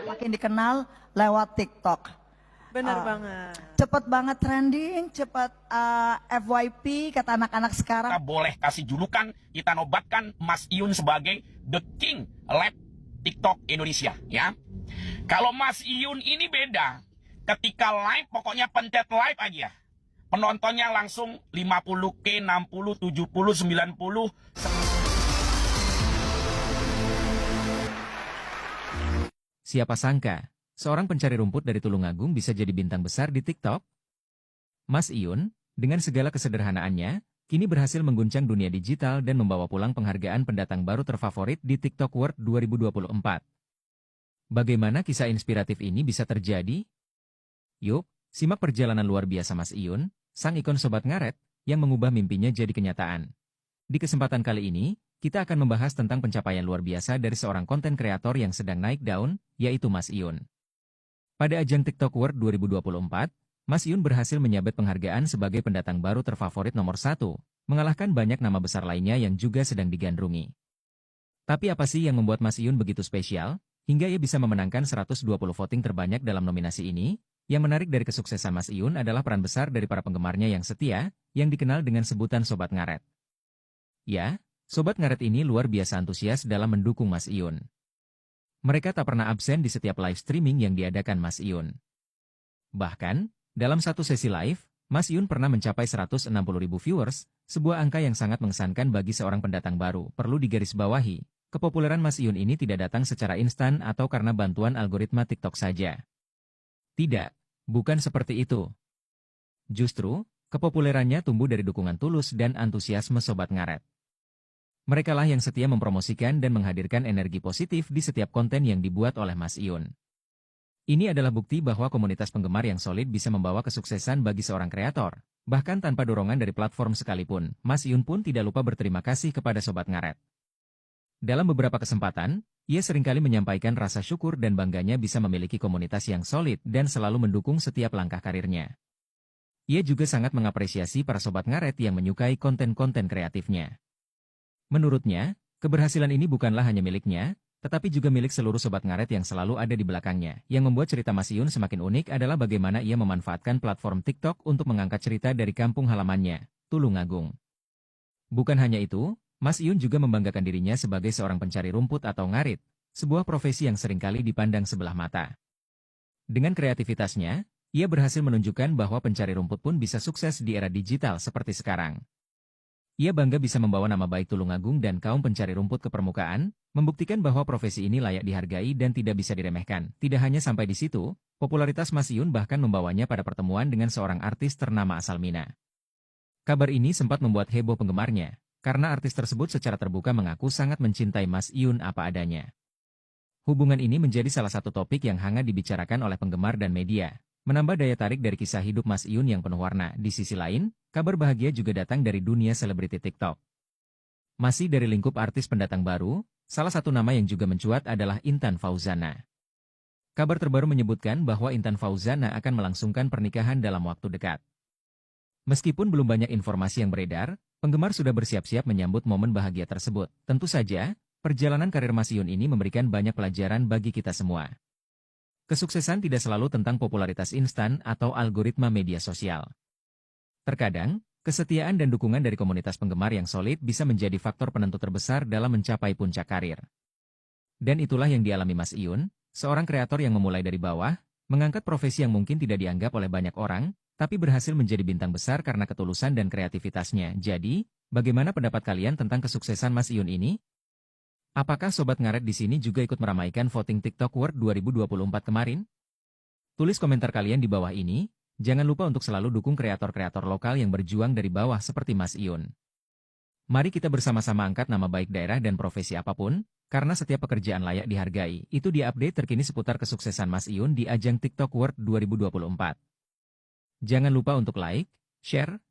makin dikenal lewat TikTok. Bener banget. Cepet banget trending, cepet FYP kata anak-anak sekarang. Kita boleh kasih julukan, kita nobatkan Mas Iyun sebagai The King Lab TikTok Indonesia, ya. Kalau Mas Iyun ini beda, ketika live pokoknya pencet live aja. Penontonnya langsung 50K, 60, 70, 90. Siapa sangka, seorang pencari rumput dari Tulungagung bisa jadi bintang besar di TikTok? Mas Iyun, dengan segala kesederhanaannya, kini berhasil mengguncang dunia digital dan membawa pulang penghargaan pendatang baru terfavorit di TikTok World 2024. Bagaimana kisah inspiratif ini bisa terjadi? Yuk, simak perjalanan luar biasa Mas Iyun, sang ikon Sobat Ngaret, yang mengubah mimpinya jadi kenyataan. Di kesempatan kali ini, kita akan membahas tentang pencapaian luar biasa dari seorang konten kreator yang sedang naik daun, yaitu Mas Iyun. Pada ajang TikTok World 2024, Mas Iyun berhasil menyabet penghargaan sebagai pendatang baru terfavorit nomor 1, mengalahkan banyak nama besar lainnya yang juga sedang digandrungi. Tapi apa sih yang membuat Mas Iyun begitu spesial, hingga ia bisa memenangkan 120 voting terbanyak dalam nominasi ini? Yang menarik dari kesuksesan Mas Iyun adalah peran besar dari para penggemarnya yang setia, yang dikenal dengan sebutan Sobat Ngaret. Ya, Sobat Ngaret ini luar biasa antusias dalam mendukung Mas Iyun. Mereka tak pernah absen di setiap live streaming yang diadakan Mas Iyun. Bahkan, dalam satu sesi live, Mas Iyun pernah mencapai 160.000 viewers, sebuah angka yang sangat mengesankan bagi seorang pendatang baru. Perlu digarisbawahi, kepopuleran Mas Iyun ini tidak datang secara instan atau karena bantuan algoritma TikTok saja. Tidak, bukan seperti itu. Justru, kepopulerannya tumbuh dari dukungan tulus dan antusiasme Sobat Ngaret. Merekalah yang setia mempromosikan dan menghadirkan energi positif di setiap konten yang dibuat oleh Mas Iyun. Ini adalah bukti bahwa komunitas penggemar yang solid bisa membawa kesuksesan bagi seorang kreator. Bahkan tanpa dorongan dari platform sekalipun, Mas Iyun pun tidak lupa berterima kasih kepada Sobat Ngaret. Dalam beberapa kesempatan, ia seringkali menyampaikan rasa syukur dan bangganya bisa memiliki komunitas yang solid dan selalu mendukung setiap langkah karirnya. Ia juga sangat mengapresiasi para Sobat Ngaret yang menyukai konten-konten kreatifnya. Menurutnya, keberhasilan ini bukanlah hanya miliknya, tetapi juga milik seluruh Sobat Ngaret yang selalu ada di belakangnya. Yang membuat cerita Mas Iyun semakin unik adalah bagaimana ia memanfaatkan platform TikTok untuk mengangkat cerita dari kampung halamannya, Tulungagung. Bukan hanya itu, Mas Iyun juga membanggakan dirinya sebagai seorang pencari rumput atau ngarit, sebuah profesi yang seringkali dipandang sebelah mata. Dengan kreativitasnya, ia berhasil menunjukkan bahwa pencari rumput pun bisa sukses di era digital seperti sekarang. Ia bangga bisa membawa nama baik Tulungagung dan kaum pencari rumput ke permukaan, membuktikan bahwa profesi ini layak dihargai dan tidak bisa diremehkan. Tidak hanya sampai di situ, popularitas Mas Iyun bahkan membawanya pada pertemuan dengan seorang artis ternama asal Mina. Kabar ini sempat membuat heboh penggemarnya, karena artis tersebut secara terbuka mengaku sangat mencintai Mas Iyun apa adanya. Hubungan ini menjadi salah satu topik yang hangat dibicarakan oleh penggemar dan media, menambah daya tarik dari kisah hidup Mas Iyun yang penuh warna. Di sisi lain, kabar bahagia juga datang dari dunia selebriti TikTok. Masih dari lingkup artis pendatang baru, salah satu nama yang juga mencuat adalah Intan Fauzana. Kabar terbaru menyebutkan bahwa Intan Fauzana akan melangsungkan pernikahan dalam waktu dekat. Meskipun belum banyak informasi yang beredar, penggemar sudah bersiap-siap menyambut momen bahagia tersebut. Tentu saja, perjalanan karir Mas Iyun ini memberikan banyak pelajaran bagi kita semua. Kesuksesan tidak selalu tentang popularitas instan atau algoritma media sosial. Terkadang, kesetiaan dan dukungan dari komunitas penggemar yang solid bisa menjadi faktor penentu terbesar dalam mencapai puncak karir. Dan itulah yang dialami Mas Iyun, seorang kreator yang memulai dari bawah, mengangkat profesi yang mungkin tidak dianggap oleh banyak orang, tapi berhasil menjadi bintang besar karena ketulusan dan kreativitasnya. Jadi, bagaimana pendapat kalian tentang kesuksesan Mas Iyun ini? Apakah Sobat Ngaret di sini juga ikut meramaikan voting TikTok World 2024 kemarin? Tulis komentar kalian di bawah ini. Jangan lupa untuk selalu dukung kreator-kreator lokal yang berjuang dari bawah seperti Mas Iyun. Mari kita bersama-sama angkat nama baik daerah dan profesi apapun, karena setiap pekerjaan layak dihargai. Itu dia update terkini seputar kesuksesan Mas Iyun di ajang TikTok World 2024. Jangan lupa untuk like, share,